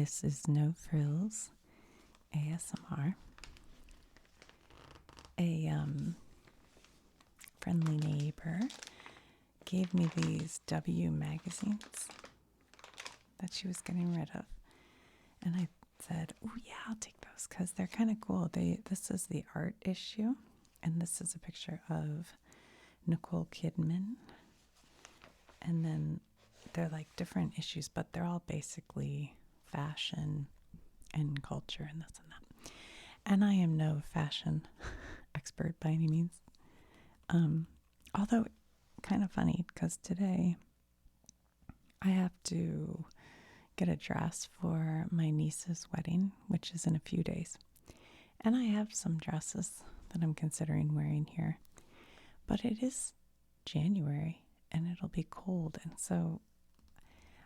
This is No Frills ASMR. A friendly neighbor gave me these W magazines that she was getting rid of. And I said, oh yeah, I'll take those because they're kind of cool. This is the art issue, and this is a picture of Nicole Kidman. And then they're like different issues, but they're all basically fashion and culture and this and that. And I am no fashion expert by any means. Although kind of funny because today I have to get a dress for my niece's wedding, which is in a few days. And I have some dresses that I'm considering wearing here. But it is January and it'll be cold. And so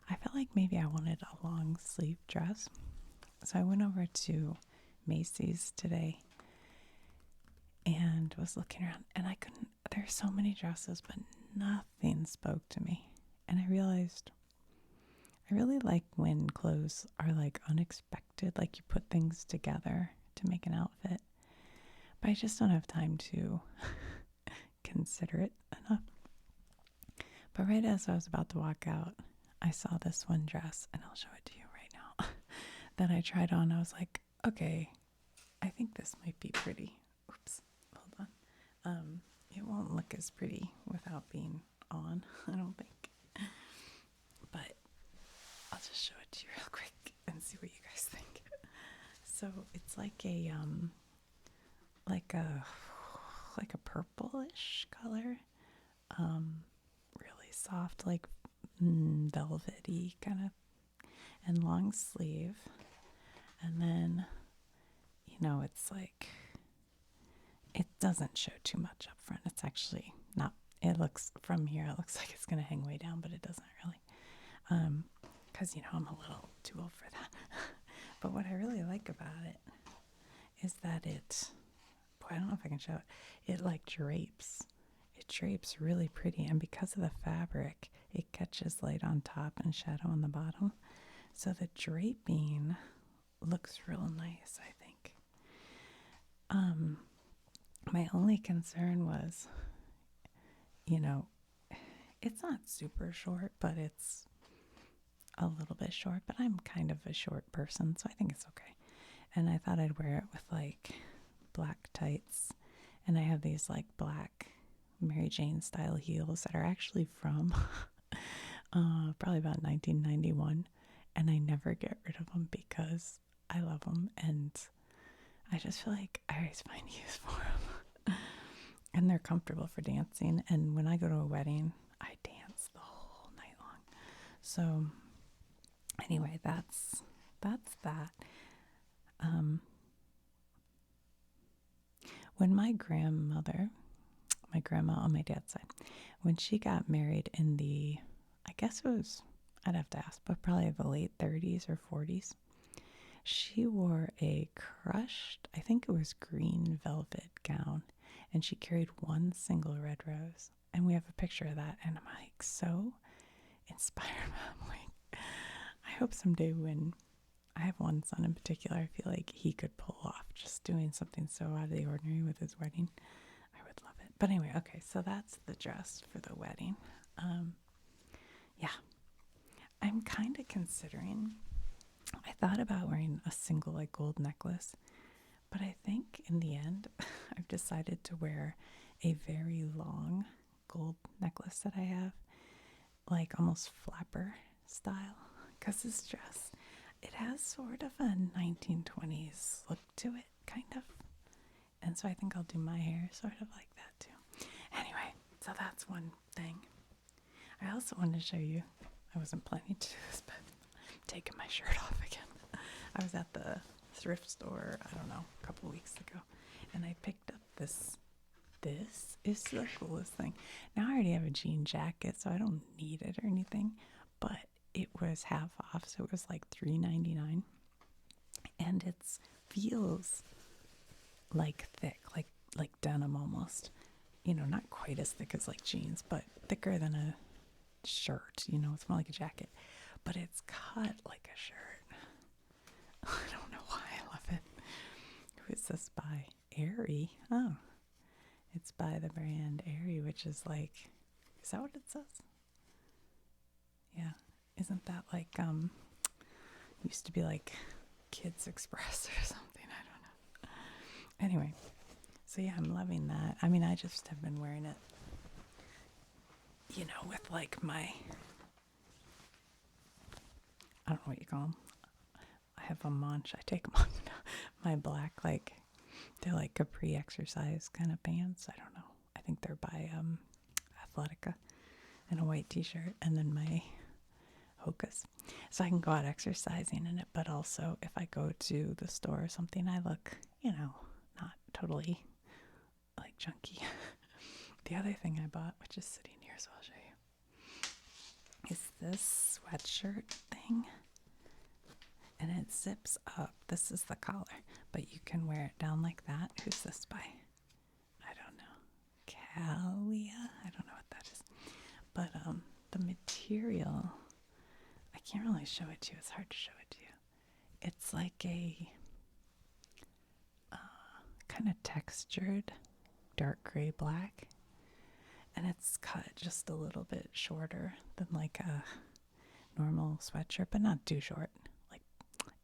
I felt like maybe I wanted a long sleeve dress. So I went over to Macy's today and was looking around, and I couldn't, there's so many dresses, but nothing spoke to me. And I realized I really like when clothes are like unexpected, like you put things together to make an outfit. But I just don't have time to consider it enough. But right as I was about to walk out, I saw this one dress, and I'll show it to you right now, that I tried on. I was like, okay, I think this might be pretty. Oops, hold on. It won't look as pretty without being on, I don't think. But I'll just show it to you real quick and see what you guys think. So it's like a purplish color, really soft, like velvety kind of, and long sleeve. And then, it's like, it doesn't show too much up front. It's actually not, it looks from here, it looks like it's going to hang way down, but it doesn't really. Because, I'm a little too old for that. But what I really like about it is that boy, I don't know if I can show it. It like drapes. It drapes really pretty. And because of the fabric, it catches light on top and shadow on the bottom. So the draping looks real nice, I think. My only concern was, it's not super short, but it's a little bit short, but I'm kind of a short person, so I think it's okay. And I thought I'd wear it with like black tights, and I have these like black Mary Jane style heels that are actually from probably about 1991, and I never get rid of them because I love them, and I just feel like I always find use for them. And they're comfortable for dancing, and when I go to a wedding, I dance the whole night long. So anyway, that's that. When my grandma on my dad's side, when she got married in the, I guess it was, I'd have to ask, but probably the late 30s or 40s, she wore a crushed, I think it was green velvet gown, and she carried one single red rose. And we have a picture of that, and I'm like so inspired. I'm like, I hope someday, when I have one son in particular, I feel like he could pull off just doing something so out of the ordinary with his wedding. I would love it. But anyway, okay, so that's the dress for the wedding. Yeah, I'm kind of considering, I thought about wearing a single like gold necklace, but I think in the end, I've decided to wear a very long gold necklace that I have, like almost flapper style, because this dress, it has sort of a 1920s look to it, kind of. And so I think I'll do my hair sort of like that too. Anyway, so that's one thing. I also wanted to show you, I wasn't planning to do this, but I'm taking my shirt off again. I was at the thrift store, I don't know, a couple weeks ago, and I picked up this. This is the coolest thing. Now I already have a jean jacket, so I don't need it or anything, but it was half off, so it was like $3.99, and it feels like thick, like denim almost. Not quite as thick as like jeans, but thicker than a shirt. It's more like a jacket, but it's cut like a shirt. I don't know why I love it. Who is this by? Aerie. Oh, it's by the brand Aerie, which is like, is that what it says? Yeah. Isn't that like, used to be like Kids Express or something? I don't know. Anyway, so yeah, I'm loving that. I mean, I just have been wearing it, with like my, I don't know what you call them. I have a munch. I take them on my black, like, they're like capri exercise kind of pants. I don't know. I think they're by Athletica, and a white t-shirt, and then my Hokas. So I can go out exercising in it, but also if I go to the store or something, I look, not totally like junky. The other thing I bought, which is sitting here, so I'll show you, is this sweatshirt thing. And it zips up. This is the collar, but you can wear it down like that. Who's this by? I don't know. Calia? I don't know what that is. But the material, I can't really show it to you. It's hard to show it to you. It's like a kind of textured dark gray black. And it's cut just a little bit shorter than like a normal sweatshirt, but not too short. Like,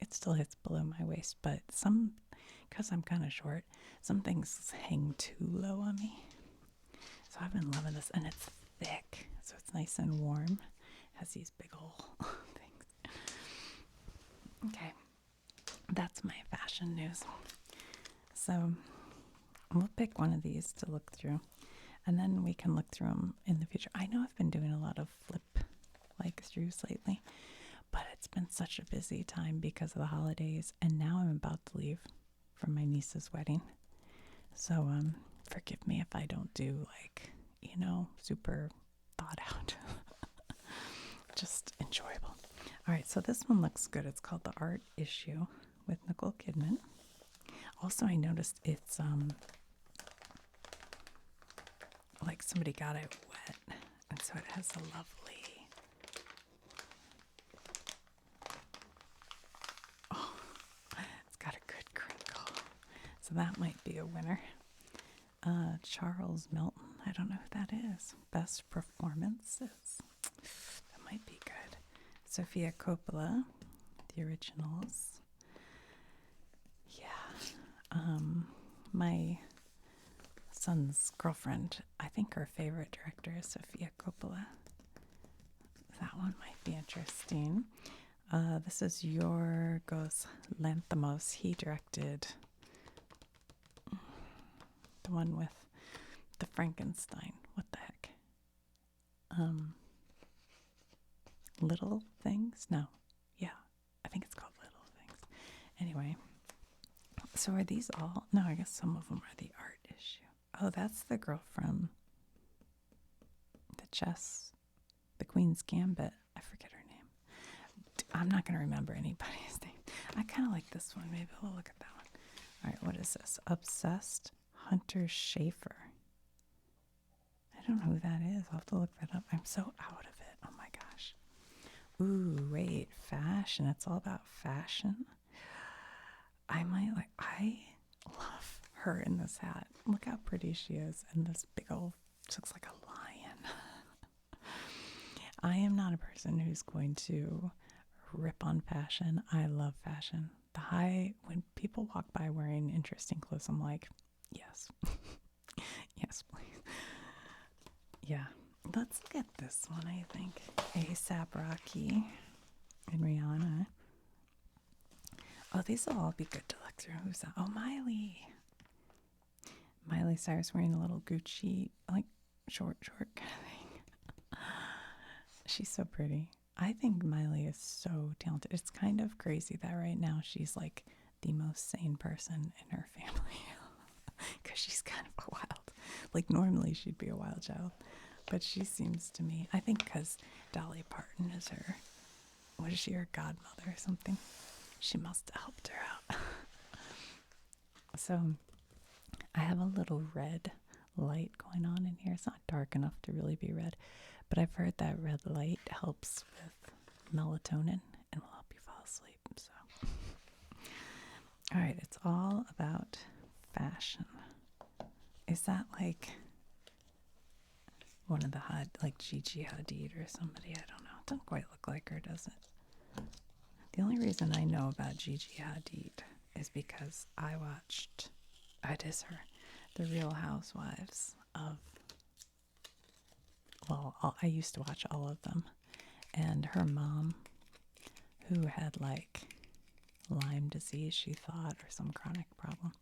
it still hits below my waist, but because I'm kind of short, some things hang too low on me. So I've been loving this, and it's thick, so it's nice and warm. It has these big old things. Okay, that's my fashion news. So we'll pick one of these to look through, and then we can look through them in the future. I know I've been doing a lot of flip throughs lately, but it's been such a busy time because of the holidays, and now I'm about to leave for my niece's wedding. So forgive me if I don't do super thought out. Just enjoyable. All right, so this one looks good. It's called The Art Issue with Nicole Kidman. Also, I noticed it's like somebody got it wet, and so it has a lovely, it's got a good crinkle. So that might be a winner. Charles Melton, I don't know who that is. Best Performances. That might be good. Sofia Coppola, the originals. Yeah. My son's girlfriend, I think her favorite director is Sofia Coppola. That one might be interesting. This is Yorgos Lanthimos. He directed the one with the Frankenstein. What the heck? Little Things? No. Yeah. I think it's called Little Things. Anyway. So are these all? No, I guess some of them are the art issue. Oh, that's the girl from the Queen's Gambit. I forget her name. I'm not going to remember anybody's name. I kind of like this one. Maybe we'll look at that one. All right, what is this? Obsessed Hunter Schafer. I don't know who that is. I'll have to look that up. I'm so out of it. Oh my gosh. Ooh, wait. Fashion. It's all about fashion. I love her in this hat. Look how pretty she is. And this big old, looks like a lion. I am not a person who's going to rip on fashion. I love fashion. When people walk by wearing interesting clothes, I'm like, yes. Yes, please. Yeah. Let's look at this one, I think. A$AP Rocky and Rihanna. Oh, these will all be good to look through. Who's that? Oh, Miley. Miley Cyrus wearing a little Gucci, like, short kind of thing. She's so pretty. I think Miley is so talented. It's kind of crazy that right now she's like the most sane person in her family. Because she's kind of a wild. Like, normally she'd be a wild child. But she seems to me, I think because Dolly Parton is her, what is she, her godmother or something? She must have helped her out. So I have a little red light going on in here. It's not dark enough to really be red, but I've heard that red light helps with melatonin and will help you fall asleep. So All right, it's all about fashion. Is that like one of the like Gigi Hadid or somebody? I don't know. It doesn't quite look like her, does it? The only reason I know about Gigi Hadid is because I watched, it is her, The Real Housewives of, I used to watch all of them. And her mom, who had like Lyme disease, she thought, or some chronic problem,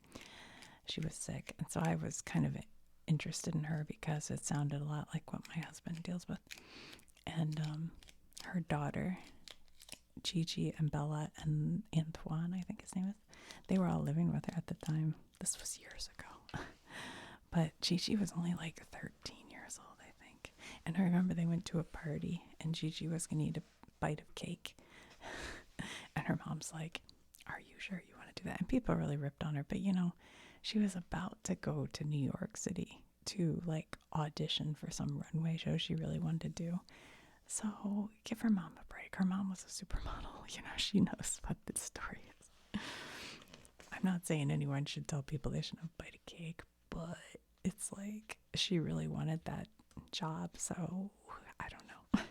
she was sick. And so I was kind of interested in her because it sounded a lot like what my husband deals with. And her daughter, Gigi and Bella and Antoine, I think his name is, they were all living with her at the time. This was years ago. But Gigi was only like 13 years old, I think. And I remember they went to a party and Gigi was going to eat a bite of cake. And her mom's like, "Are you sure you want to do that?" And people really ripped on her. But you know, she was about to go to New York City to like audition for some runway show she really wanted to do. So give her mom a break. Her mom was a supermodel. You know, she knows what the story is. I'm not saying anyone should tell people they shouldn't bite a cake, but it's like she really wanted that job. So I don't know.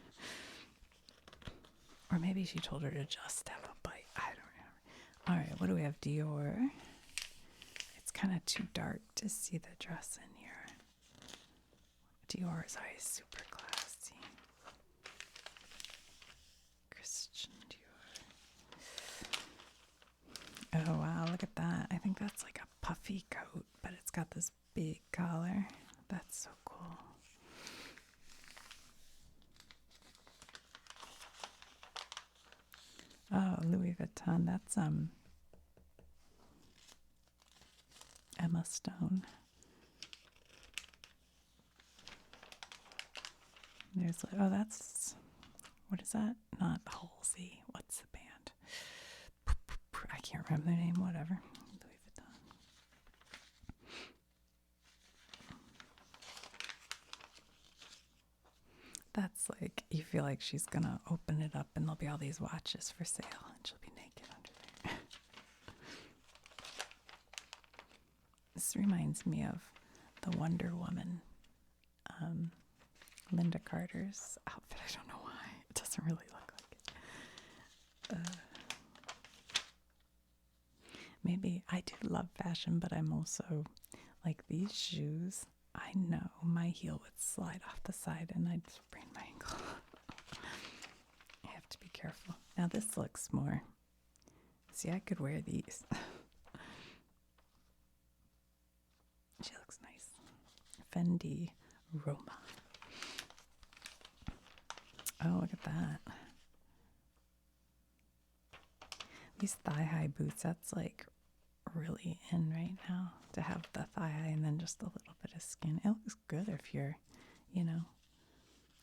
Or maybe she told her to just have a bite. I don't remember. All right, what do we have? Dior. It's kind of too dark to see the dress in here. Dior is always super classy. Christian Dior. Oh, wow, look at that. I think that's like a puffy coat, but it's got this big collar. That's so cool. Oh, Louis Vuitton. That's Emma Stone. There's like, oh, that's, what is that? Not Halsey. What's the band? I can't remember the name. Whatever. Louis Vuitton. That's like, you feel like she's gonna open it up and there'll be all these watches for sale and she'll be naked under there. This reminds me of the Wonder Woman, Linda Carter's outfit. I don't know why. It doesn't really look like it. Maybe I do love fashion, but I'm also like these shoes. I know my heel would slide off the side and I'd sprain my ankle. I have to be careful. Now this looks more. See, I could wear these. She looks nice. Fendi Roma. Oh, look at that. These thigh-high boots, that's like really in right now, to have the thigh high and then just a little bit of skin. It looks good if you're, you know,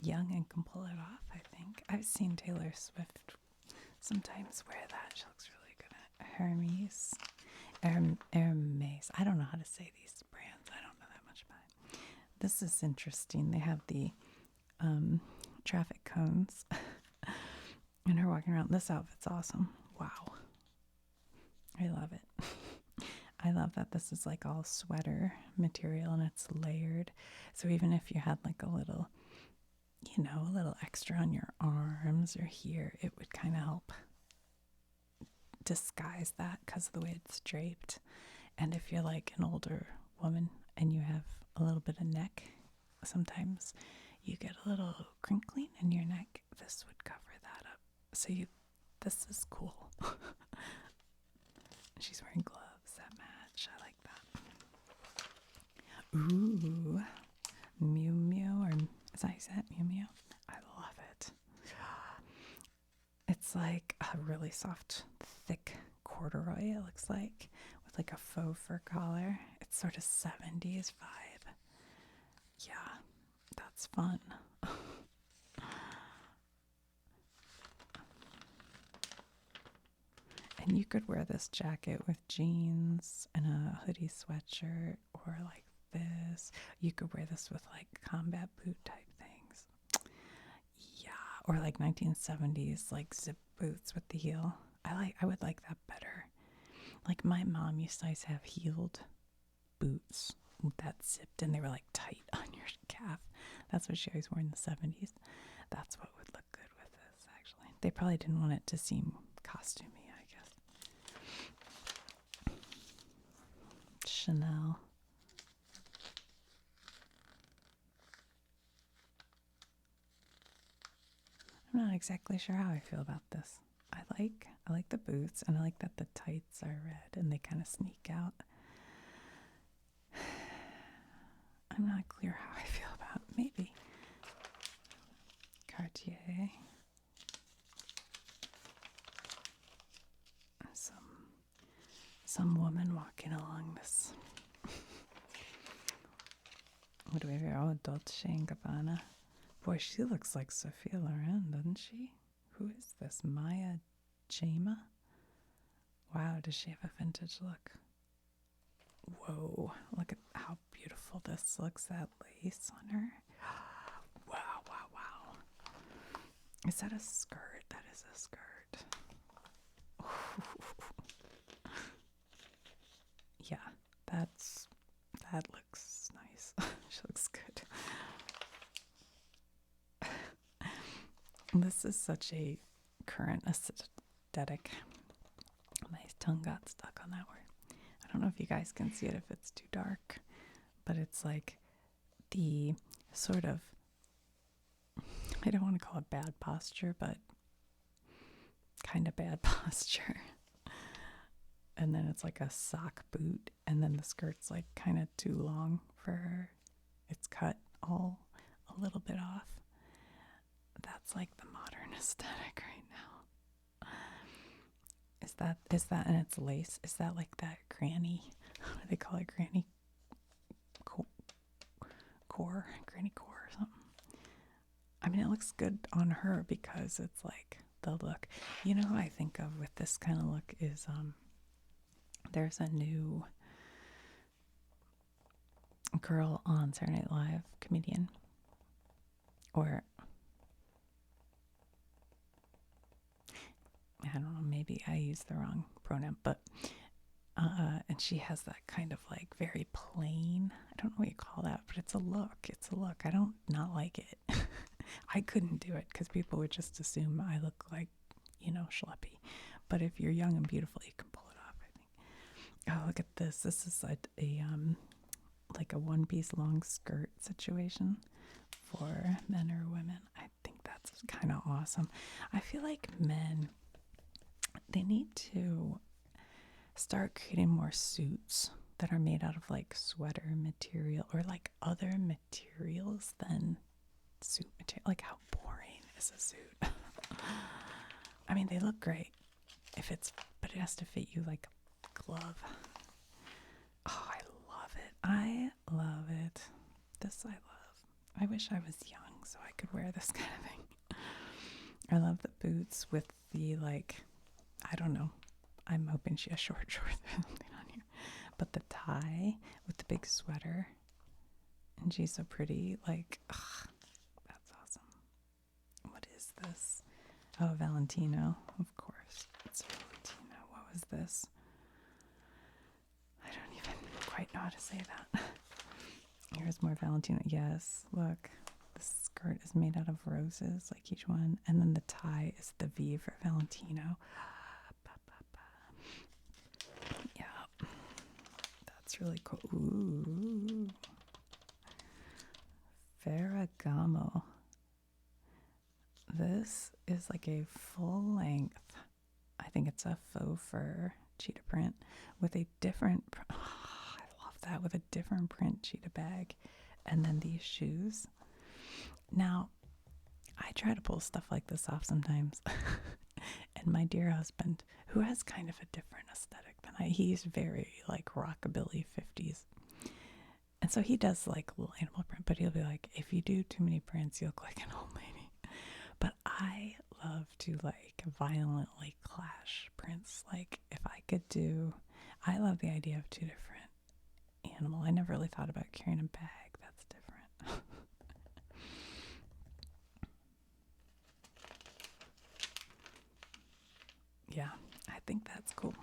young and can pull it off, I think. I've seen Taylor Swift sometimes wear that. She looks really good at Hermes. Hermes. I don't know how to say these brands. I don't know that much about it. This is interesting. They have the traffic cones and her walking around. This outfit's awesome. Wow. I love it. I love that this is like all sweater material and it's layered. So even if you had like a little, you know, a little extra on your arms or here, it would kind of help disguise that because of the way it's draped. And if you're like an older woman and you have a little bit of neck, sometimes you get a little crinkling in your neck. This would cover that up. So this is cool. She's wearing gloves that match. I like that. Ooh, Miu Miu, or is that Miu Miu? I love it. It's like a really soft, thick corduroy, it looks like, with like a faux fur collar. It's sort of 70s vibe. Yeah, that's fun. And you could wear this jacket with jeans and a hoodie sweatshirt, or like this. You could wear this with like combat boot type things. Yeah, or like 1970s like zip boots with the heel. I would like that better. Like my mom used to always have heeled boots that zipped and they were like tight on your calf. That's what she always wore in the 70s. That's what would look good with this, actually. They probably didn't want it to seem costumey, I guess. Chanel. I'm not exactly sure how I feel about this. I like the boots, and I like that the tights are red and they kind of sneak out. I'm not clear how I feel about maybe Cartier. Some woman walking along this. What do we have? Oh, Dolce & Gabbana. Boy, she looks like Sophia Loren, doesn't she? Who is this? Maya Jama? Wow, does she have a vintage look? Whoa, look at how beautiful this looks, that lace on her. Wow, wow, wow. Is that a skirt? That is a skirt. Yeah, that looks nice. She looks good. This is such a current aesthetic. My tongue got stuck on that word. I don't know if you guys can see it if it's too dark, but it's like the sort of, I don't want to call it bad posture, but kind of bad posture. And then it's like a sock boot, and then the skirt's like kind of too long for her. It's cut all a little bit off. That's like the modern aesthetic right now. Is that and it's lace? Is that like that granny? What do they call it? Granny core? Granny core or something. I mean, it looks good on her because it's like the look. You know who I think of with this kind of look is there's a new girl on Saturday Night Live, comedian, or I don't know, maybe I used the wrong pronoun, but and she has that kind of like very plain, I don't know what you call that, but it's a look. It's a look. I don't not like it. I couldn't do it because people would just assume I look like, schleppy. But if you're young and beautiful, you can pull it off, I think. Oh, look at this. This is a like a one-piece long skirt situation for men or women. I think that's kind of awesome. I feel like men, they need to start creating more suits that are made out of like sweater material or like other materials than suit material. Like, how boring is a suit? I mean, they look great but it has to fit you like a glove. Oh, I love it. I love it. This I love. I wish I was young so I could wear this kind of thing. I love the boots with the like, I don't know. I'm hoping she has short shorts or something on here. But the tie with the big sweater. And she's so pretty. Like, ugh, that's awesome. What is this? Oh, Valentino. Of course. It's Valentino. What was this? I don't even quite know how to say that. Here's more Valentino. Yes, look. The skirt is made out of roses, like each one. And then the tie is the V for Valentino. Yeah. That's really cool. Ooh. Ferragamo. This is like a full length, I think it's a faux fur cheetah print with a different, I love that, with a different print cheetah bag. And then these shoes. Now, I try to pull stuff like this off sometimes. And my dear husband, who has kind of a different aesthetic than he's very like rockabilly 50s. And so he does like little animal print, but he'll be like, if you do too many prints, you look like an old lady. But I love to like violently clash prints. Like if I could do, I love the idea of two different animal. I never really thought about carrying a bag. That's different. Yeah, I think that's cool.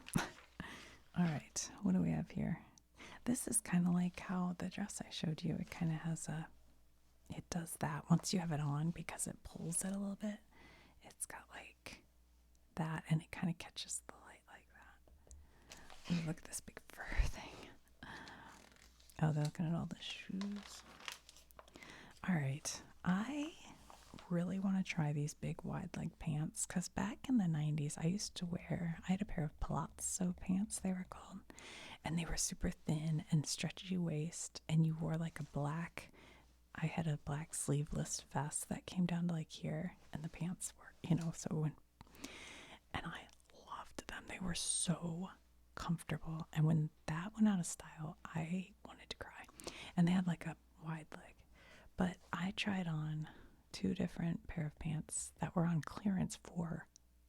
All right, what do we have here? This is kind of like how the dress I showed you, it kind of has a, it does that once you have it on because it pulls it a little bit. It's got like that and it kind of catches the light like that. Ooh, look at this big fur thing. Oh, they're looking at all the shoes. All right, I really want to try these big wide leg pants because back in the 90s, I used to wear, I had a pair of palazzo pants, they were called, and they were super thin and stretchy waist, and you wore like a black, I had a black sleeveless vest that came down to like here, and the pants were, so when, and I loved them. They were so comfortable, and when that went out of style, I wanted to cry. And they had like a wide leg, but I tried on two different pair of pants that were on clearance for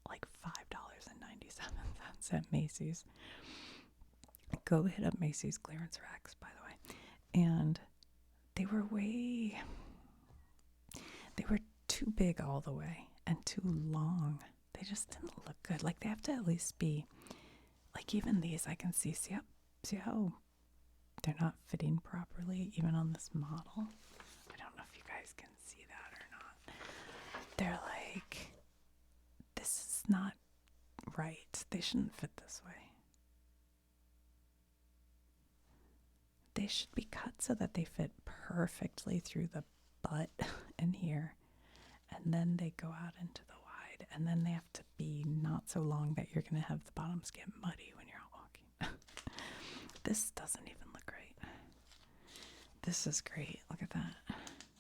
like $5.97 at Macy's. Go hit up Macy's clearance racks, by the way. And they were too big all the way and too long. They just didn't look good. Like they have to at least be, like even these I can see how they're not fitting properly even on this model. I don't know if you guys can see that or not. They're like, this is not right. They shouldn't fit this way. They should be cut so that they fit perfectly through the butt and here. And then they go out into the wide. And then they have to be not so long that you're going to have the bottoms get muddy when you're out walking. This doesn't even look right. This is great. Look at that.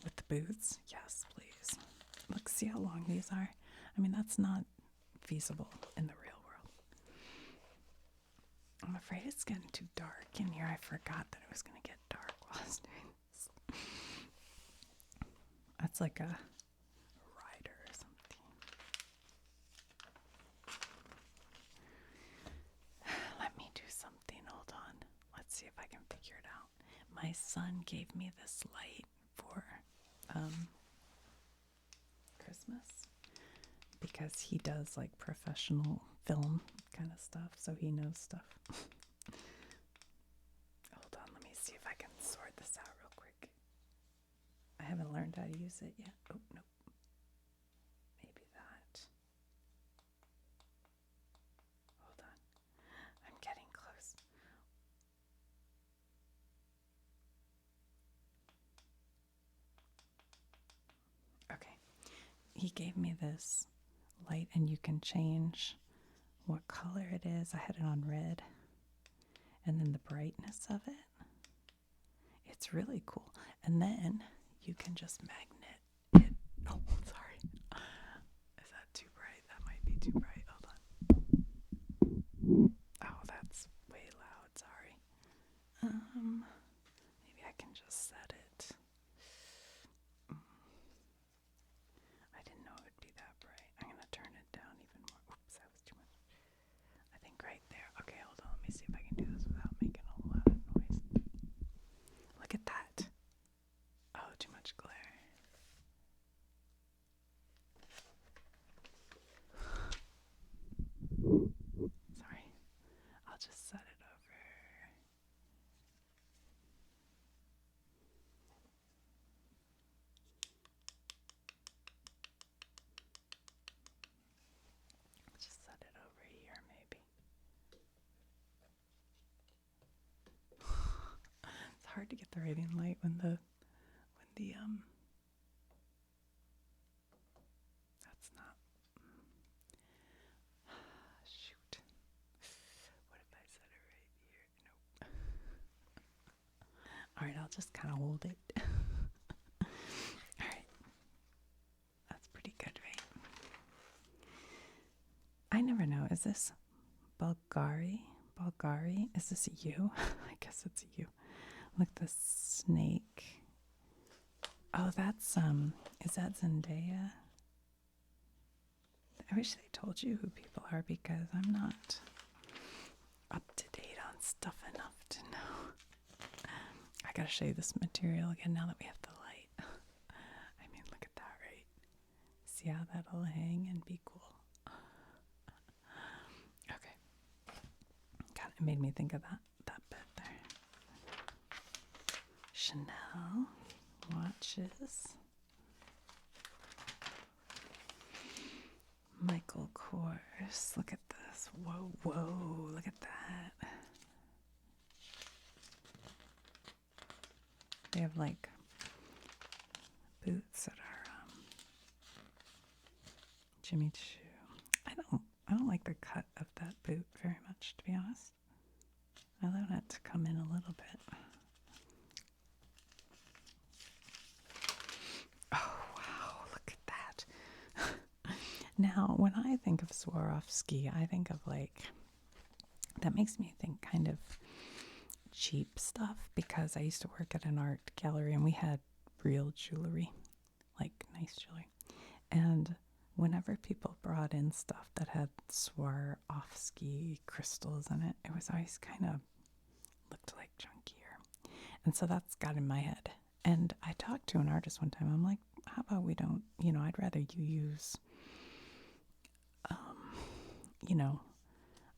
With the boots. Yes, please. Look, see how long these are? I mean, that's not feasible in the real world. I'm afraid it's getting too dark in here. I forgot that it was going to get dark while I was doing this. That's like a rider or something. Let me do something. Hold on. Let's see if I can figure it out. My son gave me this light for Christmas because he does like professional film kind of stuff, so he knows stuff. Hold on, let me see if I can sort this out real quick. I haven't learned how to use it yet. Oh, nope. Maybe that. Hold on. I'm getting close. Okay. He gave me this light and you can change what color it is. I had it on red. And then the brightness of it. It's really cool. And then you can just magnet it. Oh, sorry. Is that too bright? That might be too bright. Hold on. Oh, that's way loud. Sorry. Maybe I can just set it. I didn't know it would be that bright. I'm going to turn it down even more. Oops, that was too much. I think right there. Okay, hold on. Let me see if I can do this without making a whole lot of noise. Look at that. Oh, too much glare. Sorry. I'll just set it over. Just set it over here, maybe. It's hard to get the right light when the that's not. Shoot. What if I set it right here? Nope. All right, I'll just kind of hold it. All right. That's pretty good, right? I never know. Is this Bulgari? Bulgari? Is this a U? I guess it's a U. Look, the snake. Oh, that's, is that Zendaya? I wish they told you who people are because I'm not up to date on stuff enough to know. I gotta show you this material again now that we have the light. I mean, look at that, right? See how that'll hang and be cool. Okay. Got It made me think of that bit there. Chanel watches. Michael Kors. Look at this. Whoa, whoa, look at that. They have like boots that are Jimmy Choo. I don't like the cut of that boot very much, to be honest. I want it to come in a little bit. Oh wow, look at that. Now, when I think of Swarovski, I think of like, that makes me think kind of cheap stuff, because I used to work at an art gallery and we had real jewelry, like nice jewelry. And whenever people brought in stuff that had Swarovski crystals in it, it was always kind of looked like junkier. And so that's got in my head. And I talked to an artist one time. I'm like, how about we don't, I'd rather you use,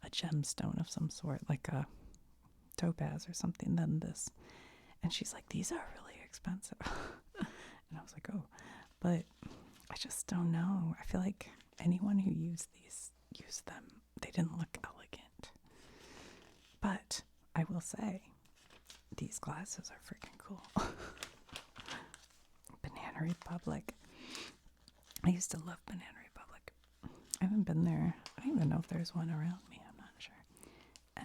a gemstone of some sort, like a topaz or something, than this. And she's like, these are really expensive. And I was like, oh, but I just don't know. I feel like anyone who used them, they didn't look elegant. But I will say, these glasses are freaking cool. Banana Republic. I used to love Banana Republic. I haven't been there. I don't even know if there's one around me. I'm not sure.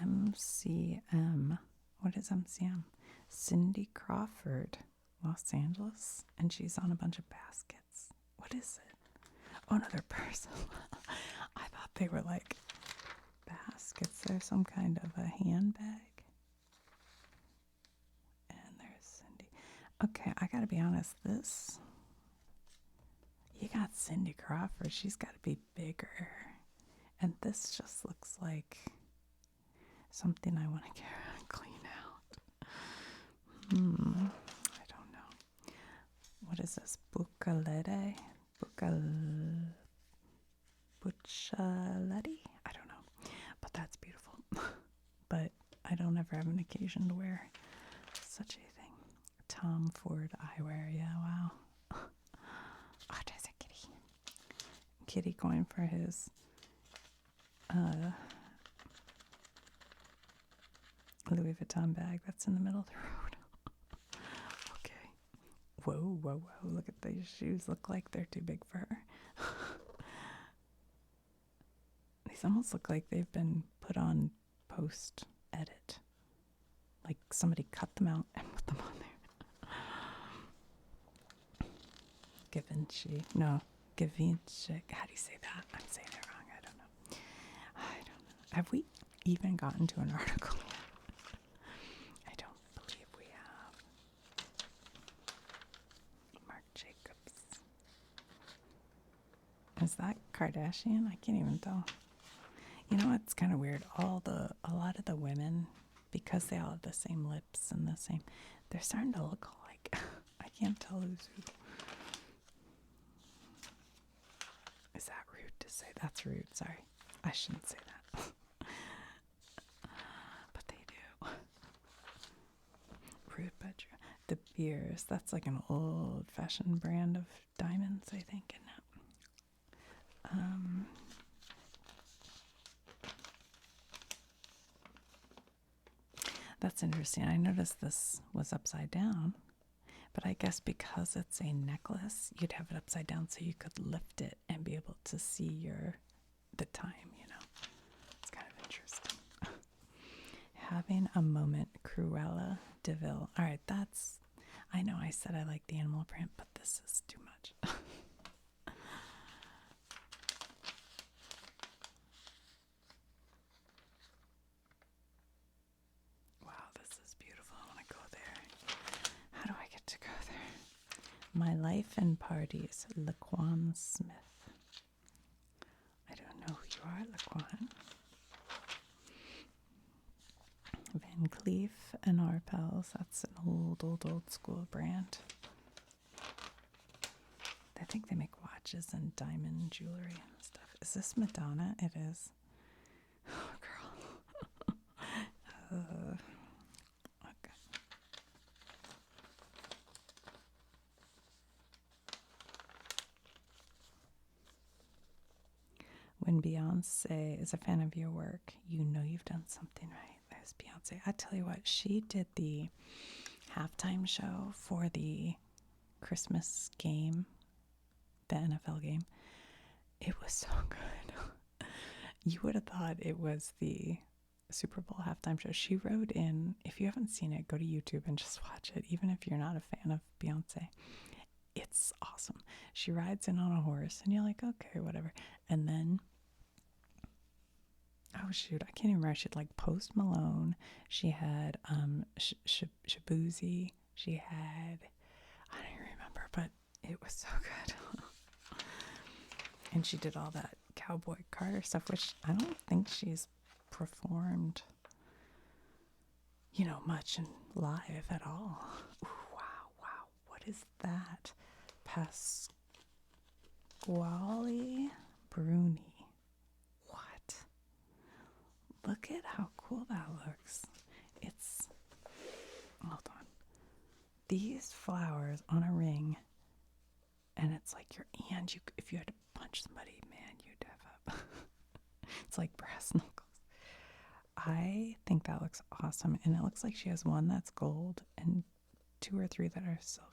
MCM. What is MCM? Cindy Crawford, Los Angeles. And she's on a bunch of baskets. What is it? Oh, another person. I thought they were like baskets. They're some kind of a handbag. And there's Cindy. Okay, I gotta be honest. You got Cindy Crawford. She's gotta be bigger. And this just looks like something I want to get and clean out. I don't know. What is this? Buccaletti? Buccaletti? I don't know. But that's beautiful. But I don't ever have an occasion to wear such a thing. Tom Ford eyewear. Yeah, wow. Oh, there's a kitty. Kitty going for his Louis Vuitton bag that's in the middle of the road. Okay. Whoa, whoa, whoa. Look at these shoes. Look like they're too big for her. These almost look like they've been put on post-edit. Like somebody cut them out and put them on there. Givenchy. No, Givenchy. How do you say that? I'm saying it wrong. I don't know. Have we even gotten to an article yet? I don't believe we have. Marc Jacobs. Is that Kardashian? I can't even tell. You know, it's kind of weird. A lot of the women, because they all have the same lips and they're starting to look alike. I can't tell who's who. Is that rude to say? That's rude. Sorry. I shouldn't say that. But they do. Rude but true. De Beers. That's like an old-fashioned brand of diamonds, I think, isn't it? That's interesting. I noticed this was upside down, but I guess because it's a necklace, you'd have it upside down so you could lift it and be able to see the time, It's kind of interesting. Having a moment, Cruella de Vil. All right, I know I said I like the animal print, but this is too much. My Life and Parties, Laquan Smith. I don't know who you are, Laquan. Van Cleef and Arpels. That's an old school brand. I think they make watches and diamond jewelry and stuff. Is this Madonna? It is. Oh, girl. when Beyonce is a fan of your work, you know you've done something right. There's Beyonce. I tell you what, she did the halftime show for the Christmas game, the NFL game. It was so good. You would have thought it was the Super Bowl halftime show. She rode in, if you haven't seen it, go to YouTube and just watch it, even if you're not a fan of Beyonce. It's awesome. She rides in on a horse, and you're like, okay, whatever. And then, oh shoot, I can't even remember. She had like Post Malone. She had Shabuzi. She had, I don't even remember, but it was so good. And she did all that Cowboy Carter stuff, which I don't think she's performed, much in live at all. Ooh, wow. What is that? Pasquale Bruni. What? Look at how cool that looks. Hold on. These flowers on a ring, and it's like your hand. If you had to punch somebody, man, you'd have it's like brass knuckles. I think that looks awesome, and it looks like she has one that's gold and 2 or 3 that are silver.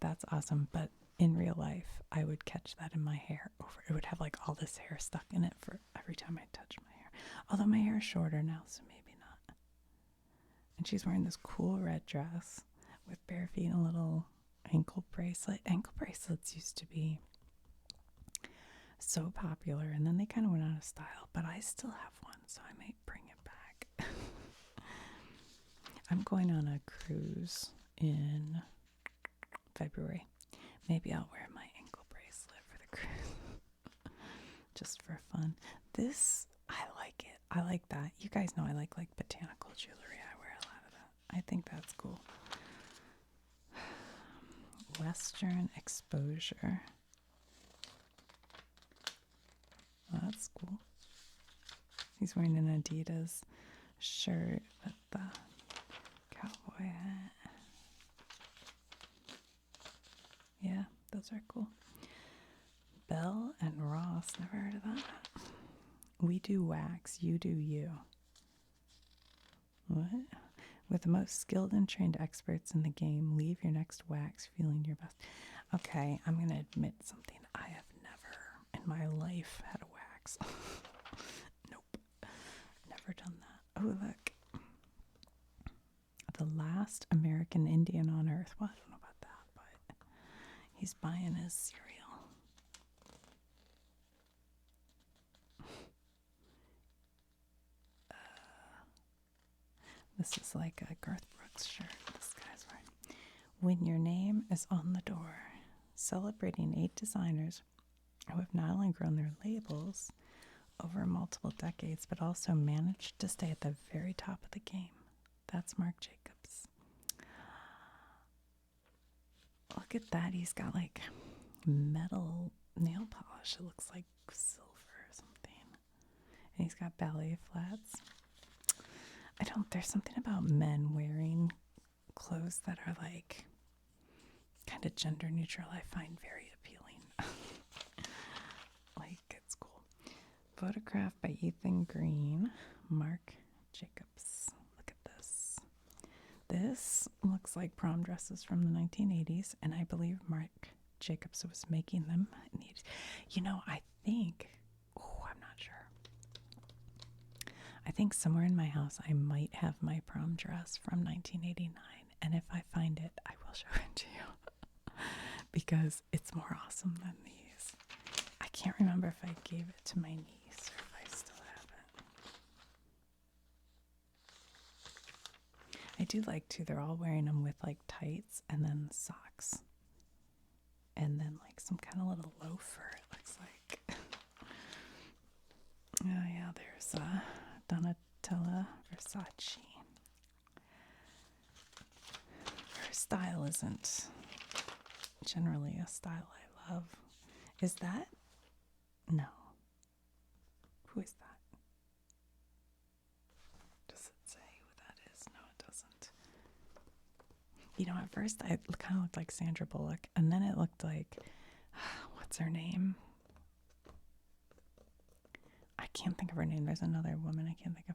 That's awesome, but in real life, I would catch that in my hair. It would have like all this hair stuck in it for every time I touch my hair. Although my hair is shorter now, so maybe not. And she's wearing this cool red dress with bare feet and a little ankle bracelet. Ankle bracelets used to be so popular, and then they kind of went out of style, but I still have one, so I might bring it back. I'm going on a cruise in February. Maybe I'll wear my ankle bracelet for the cruise. Just for fun. This, I like it. I like that. You guys know I like botanical jewelry. I wear a lot of that. I think that's cool. Western Exposure. Oh, that's cool. He's wearing an Adidas shirt with the cowboy hat. Yeah, those are cool. Bell and Ross, never heard of that. We do wax, you do you. What? With the most skilled and trained experts in the game, leave your next wax feeling your best. Okay, I'm going to admit something. I have never in my life had a wax. Nope. Never done that. Oh, look. The last American Indian on Earth. Well, I don't know about that, but he's buying his cereal. This is like a Garth Brooks shirt this guy's wearing. When your name is on the door, celebrating 8 designers who have not only grown their labels over multiple decades, but also managed to stay at the very top of the game. That's Marc Jacobs. Look at that. He's got like metal nail polish. It looks like silver or something. And he's got ballet flats. There's something about men wearing clothes that are like kind of gender neutral I find very appealing. Like, it's cool. Photograph by Ethan Green, Marc Jacobs. Look at this. This looks like prom dresses from the 1980s, and I believe Marc Jacobs was making them. I think, I'm not sure. I think somewhere in my house I might have my prom dress from 1989, and if I find it, I will show it to you because it's more awesome than these. I can't remember if I gave it to my niece or if I still have it. I do like to, they're all wearing them with like tights and then socks and then like some kind of little loafer, it looks like. Oh yeah, there's Donatella Versace. Her style isn't generally a style I love. Is that? No. Who is that? Does it say who that is? No, it doesn't. At first it kind of looked like Sandra Bullock, and then it looked like, what's her name? I can't think of her name. There's another woman I can't think of.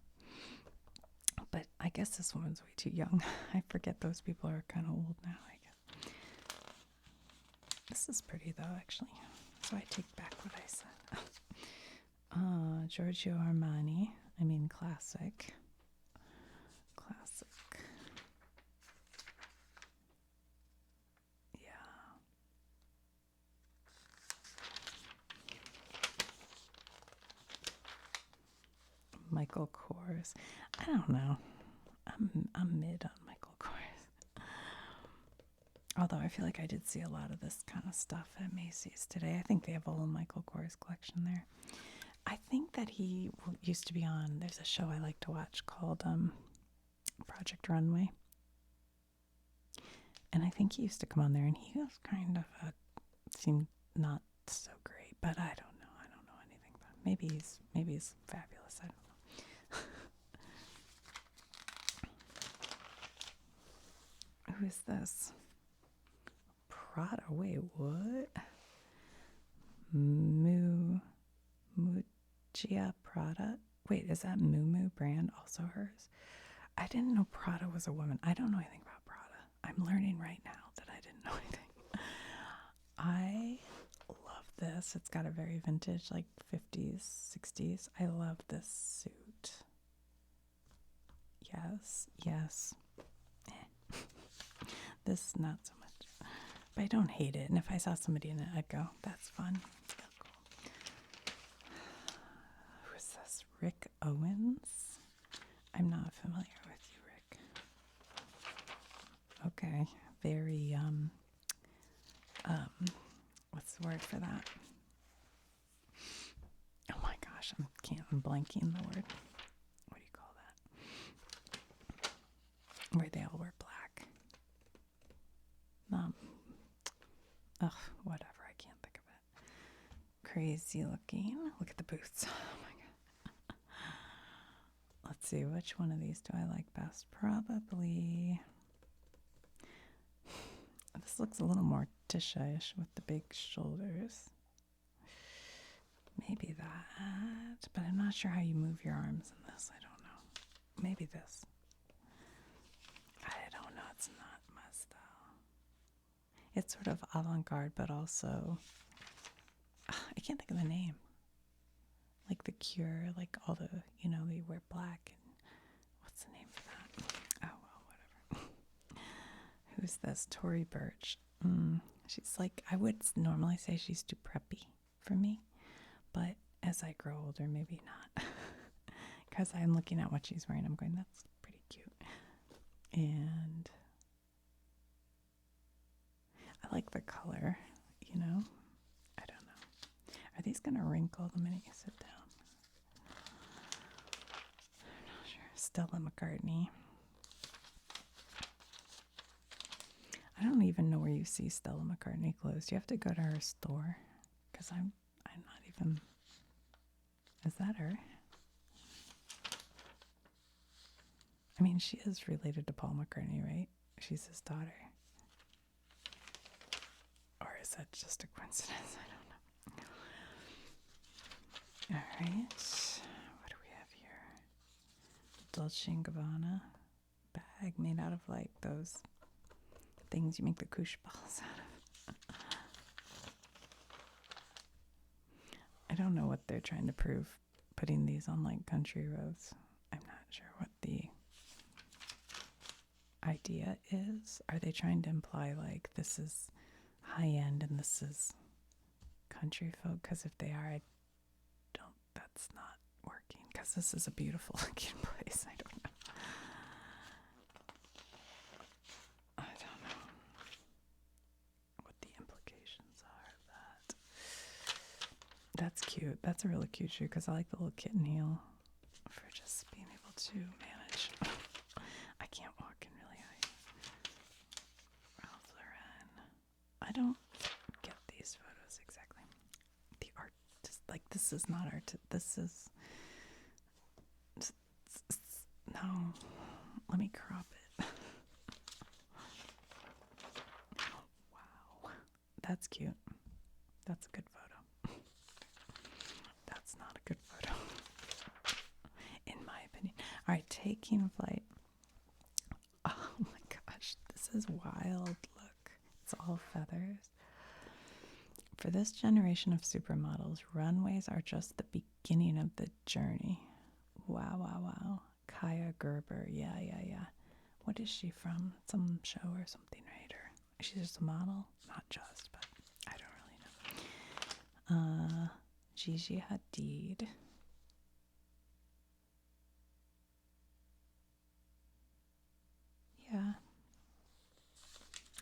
But I guess this woman's way too young. I forget those people are kind of old now, I guess. This is pretty, though, actually. So I take back what I said. Giorgio Armani. I mean, classic. Classic. Yeah. Michael Kors. I don't know. I'm mid on Michael Kors. Although I feel like I did see a lot of this kind of stuff at Macy's today. I think they have a whole Michael Kors collection there. I think that he used to be on, there's a show I like to watch called Project Runway. And I think he used to come on there, and he was kind of seemed not so great, but I don't know. I don't know anything about him. Maybe he's fabulous. I don't know. Who is this? Prada. Wait, what? Muggia Prada. Wait, is that Moo Moo brand also hers? I didn't know Prada was a woman. I don't know anything about Prada. I'm learning right now that I didn't know anything. I love this. It's got a very vintage, like 50s, 60s. I love this suit. Yes. This, not so much. But I don't hate it. And if I saw somebody in it, I'd go, that's fun. It's cool. Who is this? Rick Owens? I'm not familiar with you, Rick. Okay. Very, what's the word for that? Oh my gosh, I'm blanking the word. What do you call that? Where they all wear black. Whatever, I can't think of it. Crazy looking. Look at the boots. Oh my god. Let's see, which one of these do I like best? Probably. This looks a little more Tisha-ish with the big shoulders. Maybe that, but I'm not sure how you move your arms in this. I don't know. Maybe this. I don't know. It's not my style. It's sort of avant-garde, but also, I can't think of the name. Like The Cure, like all the, they wear black. And what's the name for that? Oh, well, whatever. Who's this? Tory Burch. She's like, I would normally say she's too preppy for me, but as I grow older, maybe not. Because I'm looking at what she's wearing, I'm going, that's pretty cute. And I like the color, I don't know. Are these going to wrinkle the minute you sit down? I'm not sure. Stella McCartney. I don't even know where you see Stella McCartney clothes. You have to go to her store. Because I'm not even... Is that her? I mean, she is related to Paul McCartney, right? She's his daughter. Or is that just a coincidence? I don't know. All right. What do we have here? Dolce & Gabbana bag made out of like those things you make the koosh balls out of. I don't know what they're trying to prove putting these on like country roads. I'm not sure what the idea is. Are they trying to imply like this is high end and this is country folk? Because if they are, that's not working. Because this is a beautiful looking place. I don't know. What the implications are of that. That's cute. That's a really cute shoe because I like the little kitten heel for just being able to manage. I can't walk in really high. Ralph Lauren. I don't get these photos exactly. The art, just like this is not art. This is no. Let me crop it. Wow, that's cute. That's a good photo. That's not a good photo, in my opinion. All right, taking flight. Oh my gosh, this is wild. Look, it's all feathers. For this generation of supermodels, runways are just the beginning of the journey. Wow, wow, wow. Kaya Gerber. Yeah, yeah, yeah. What is she from? Some show or something, right? Or she's just a model? Not just, but I don't really know. Gigi Hadid. Yeah.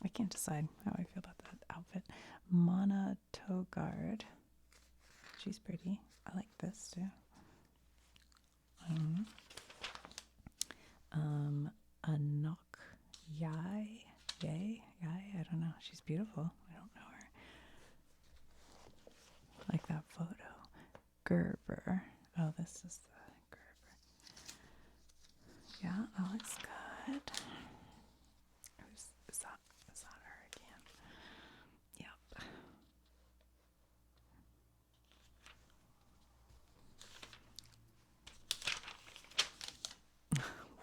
I can't decide how I feel about that outfit. Mana Togard. She's pretty. I like this too. Anok Yai. Yay? Yai? I don't know. She's beautiful. I don't know her. I like that photo. Gerber. Oh, this is the Gerber. Yeah, that looks good. Is that her again? Yep.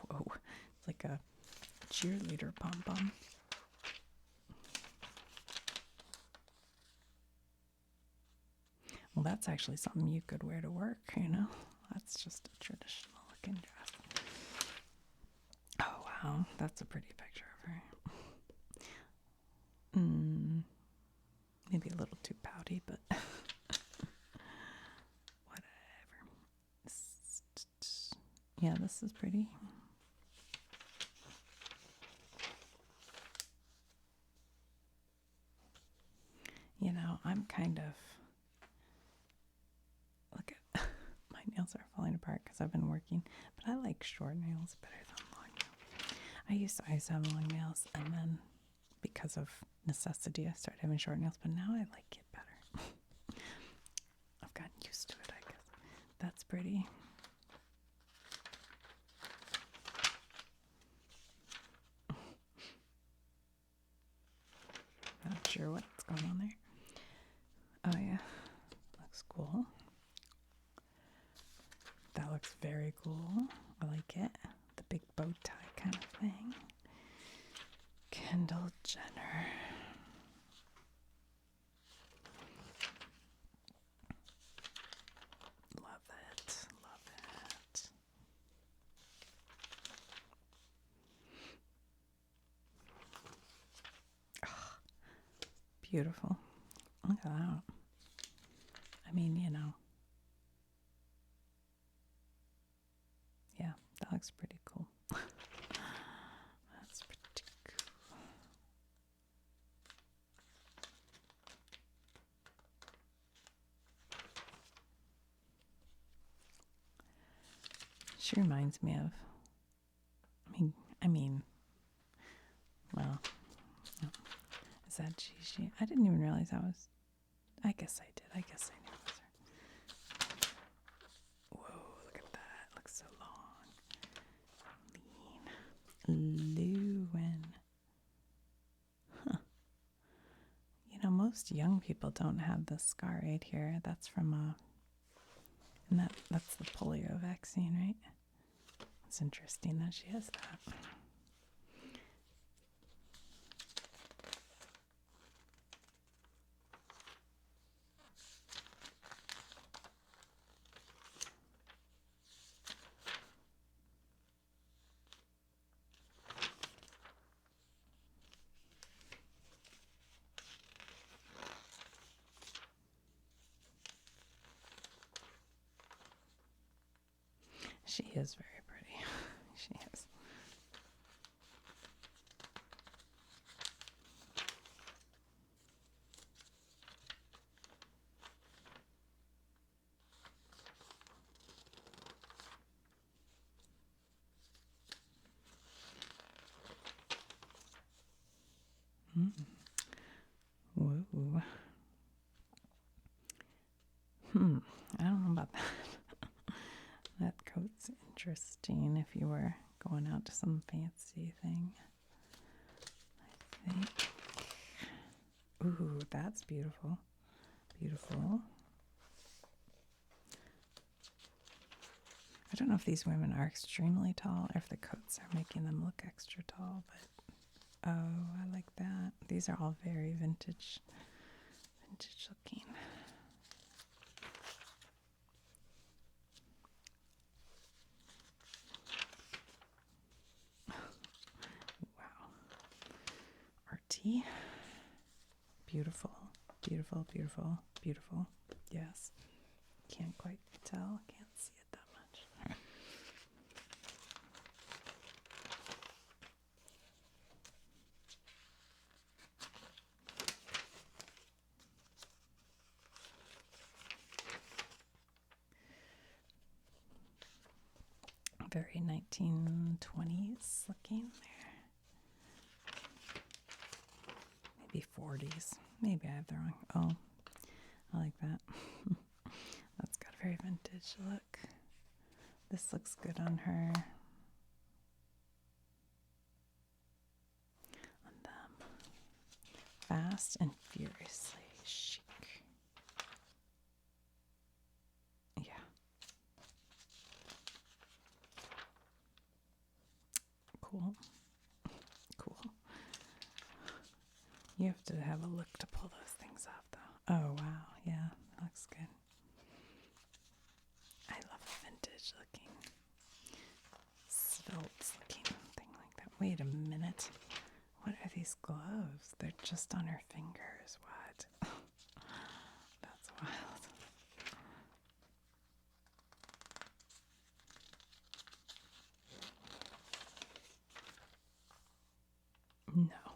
Whoa. It's like a cheerleader pom-pom. Well, that's actually something you could wear to work, you know? That's just a traditional looking dress. Oh, wow. That's a pretty picture of her. Maybe a little too pouty, but whatever. Yeah, this is pretty. You know, I'm kind of, look at, my nails are falling apart because I've been working, but I like short nails better than long nails. I used to always have long nails, and then because of necessity, I started having short nails, but now I like it better. I've gotten used to it, I guess. That's pretty. Not sure what's going on there. Oh yeah, looks cool. That looks very cool. I like it. The big bow tie kind of thing. Kendall Jenner. Love it. Love it. Oh, beautiful. Look at that. I mean, you know. Yeah, that looks pretty cool. That's pretty cool. She reminds me of, well, is that Gigi? I didn't even realize I was, I guess I did. I guess I knew it was her. Whoa, look at that. Looks so long. Lean. Lewin. Huh. You know, most young people don't have this scar right here. That's from and that's the polio vaccine, right? It's interesting that she has that. She is very pretty. She is. Whoa. I don't know about that. That coat's interesting if you were going out to some fancy thing. I think. Ooh, that's beautiful. Beautiful. I don't know if these women are extremely tall or if the coats are making them look extra tall, but oh, I like that. These are all very vintage looking. Wow. Arty. Beautiful, beautiful, beautiful, beautiful. Yes. Can't quite tell. Can't see it that much. Very 1920s looking there. Maybe 40s. Maybe I have the wrong. Oh, I like that. That's got a very vintage look. This looks good on her. On them. Fast and furiously chic. Yeah. Cool. Cool. You have to have a look to pull those things off, though. Oh, wow. Yeah, that looks good. I love a vintage looking, svelte looking thing like that. Wait a minute. What are these gloves? They're just on her fingers. What? That's wild. No.